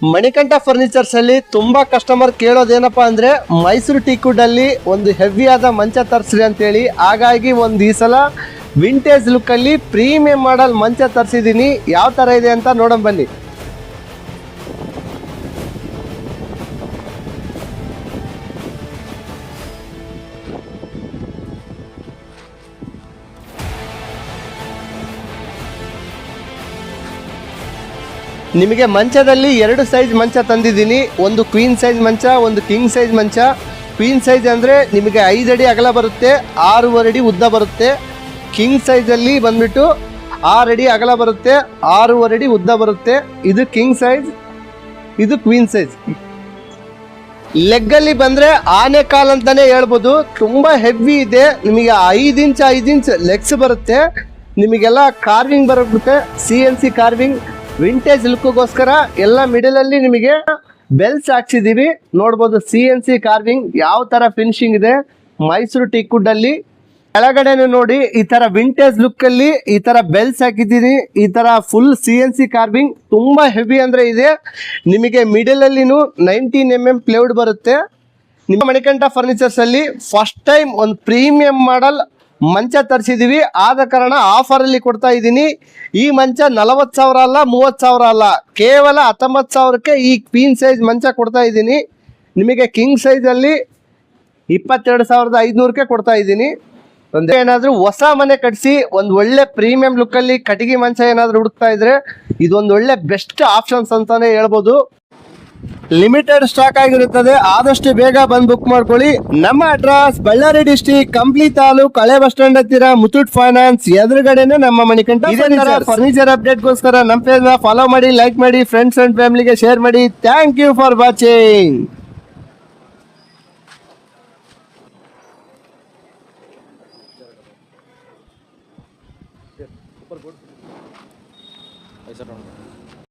Manikantha furnitures ಅಲ್ಲಿ ತುಂಬಾ customer ಕೇಳೋದೇನಪ್ಪಾ ಅಂದ್ರೆ ಮೈಸೂರು ಟೀಕ್ವುಡ್ ಅಲ್ಲಿ ಒಂದು ಹೆವಿ ಆದ ಮಂಚ ತರಿಸ್ರಿ ಅಂತೇಳಿ. ಹಾಗಾಗಿ ಒಂದು ಈ ಸಲ ವಿಂಟೇಜ್ ಲುಕ್ ಅಲ್ಲಿ ಪ್ರೀಮಿಯಂ ಮಾಡಲ್ ಮಂಚ ತರಿಸಿದೀನಿ. ಯಾವ ತರ ಇದೆ ಅಂತ ನೋಡೋಣ ಬನ್ನಿ. ನಿಮಗೆ ಮಂಚದಲ್ಲಿ ಎರಡು ಸೈಜ್ ಮಂಚ ತಂದಿದ್ದೀನಿ. ಒಂದು ಕ್ವೀನ್ ಸೈಜ್ ಮಂಚ, ಒಂದು ಕಿಂಗ್ ಸೈಜ್ ಮಂಚ. ಕ್ವೀನ್ ಸೈಜ್ ಅಂದರೆ ನಿಮಗೆ 5 ಅಡಿ ಅಗಲ ಬರುತ್ತೆ, 6.5 ಅಡಿ ಉದ್ದ ಬರುತ್ತೆ. ಕಿಂಗ್ ಸೈಜಲ್ಲಿ ಬಂದ್ಬಿಟ್ಟು 6 ಅಡಿ ಅಗಲ ಬರುತ್ತೆ, 6.5 ಅಡಿ ಉದ್ದ ಬರುತ್ತೆ. ಇದು ಕಿಂಗ್ ಸೈಜ್, ಇದು ಕ್ವೀನ್ ಸೈಜ್. ಲೆಗ್ಗಲ್ಲಿ ಬಂದರೆ ಆನೆ ಕಾಲ್ ಅಂತಾನೆ ಹೇಳ್ಬೋದು. ತುಂಬ ಹೆವಿ ಇದೆ. ನಿಮಗೆ 5 ಇಂಚ್ ಲೆಗ್ಸ್ ಬರುತ್ತೆ. ನಿಮಗೆಲ್ಲ ಕಾರ್ವಿಂಗ್ ಬರುತ್ತೆ, CNC ಕಾರ್ವಿಂಗ್. ವಿಂಟೇಜ್ ಲುಕ್ಗೋಸ್ಕರ ಎಲ್ಲ ಮಿಡಲ್ ಅಲ್ಲಿ ನಿಮಗೆ ಬೆಲ್ಸ್ ಹಾಕ್ಸಿದೀವಿ. ನೋಡ್ಬೋದು CNC ಕಾರ್ವಿಂಗ್ ಯಾವ ತರ ಫಿನಿಶಿಂಗ್ ಇದೆ ಮೈಸೂರು ಟೀಕ್ವುಡ್ ಅಲ್ಲಿ. ಕೆಳಗಡೆನು ನೋಡಿ ಈ ತರ ವಿಂಟೇಜ್ ಲುಕ್ ಅಲ್ಲಿ ಈ ತರ ಬೆಲ್ಸ್ ಹಾಕಿದ್ದೀನಿ. ಈ ತರ ಫುಲ್ CNC ಕಾರ್ವಿಂಗ್ ತುಂಬಾ ಹೆವಿ ಅಂದ್ರೆ ಇದೆ. ನಿಮಗೆ ಮಿಡಲ್ ಅಲ್ಲಿನೂ 19mm ಪ್ಲೇವುಡ್ ಬರುತ್ತೆ. ನಿಮ್ಮ ಮಣಿಕಂಠ ಫರ್ನಿಚರ್ಸ್ ಅಲ್ಲಿ ಫಸ್ಟ್ ಟೈಮ್ ಒಂದು ಪ್ರೀಮಿಯಂ ಮಾಡಲ್ ಮಂಚ ತರಿಸಿದೀವಿ. ಆದ ಕಾರಣ ಆಫರ್ ಅಲ್ಲಿ ಕೊಡ್ತಾ ಇದ್ದೀನಿ. ಈ ಮಂಚ 40,000 ಅಲ್ಲ, 30,000 ಅಲ್ಲ, ಕೇವಲ 19,000ಕ್ಕೆ ಈ ಕ್ವೀನ್ ಸೈಜ್ ಮಂಚ ಕೊಡ್ತಾ ಇದ್ದೀನಿ. ನಿಮಗೆ ಕಿಂಗ್ ಸೈಜ್ ಅಲ್ಲಿ 22,500ಕ್ಕೆ ಕೊಡ್ತಾ ಇದ್ದೀನಿ. ಒಂದು ಏನಾದರೂ ಹೊಸ ಮನೆ ಕಟ್ಟಿಸಿ ಒಂದು ಒಳ್ಳೆ ಪ್ರೀಮಿಯಂ ಲುಕ್ ಅಲ್ಲಿ ಕಟ್ಟಿಗೆ ಮಂಚ ಏನಾದರೂ ಹುಡುಕ್ತಾ ಇದ್ರೆ ಇದೊಂದು ಒಳ್ಳೆ ಬೆಸ್ಟ್ ಆಪ್ಷನ್ಸ್ ಅಂತಾನೆ ಹೇಳ್ಬೋದು. ಲಿಮಿಟೆಡ್ ಸ್ಟಾಕ್ ಆಗಿರುತ್ತದೆ, ಆದಷ್ಟು ಬೇಗ ಬಂದು ಬುಕ್ ಮಾಡ್ಕೊಳ್ಳಿ. ನಮ್ಮ ಅಡ್ರೆಸ್ ಬಳ್ಳಾರಿ ಡಿಸ್ಟ್ರಿಕ್ಟ್, ಕಂಪ್ಲಿ ತಾಲೂಕ್, ಹಳೆ ಬಸ್ ಸ್ಟ್ಯಾಂಡ್ ಹತ್ತಿರ, ಮುತ್ತೂಟ್ ಫೈನಾನ್ಸ್ ಎದುರುಗಡೆನೆ ನಮ್ಮ ಮಣಿಕಂಠ. ಫರ್ನಿಚರ್ ಅಪ್ಡೇಟ್ಗೋಸ್ಕರ ನಮ್ಮ ಪೇಜ್ ನ ಫಾಲೋ ಮಾಡಿ, ಲೈಕ್ ಮಾಡಿ, ಫ್ರೆಂಡ್ಸ್ ಅಂಡ್ ಫ್ಯಾಮಿಲಿಗೆ ಶೇರ್ ಮಾಡಿ. Thank you for watching.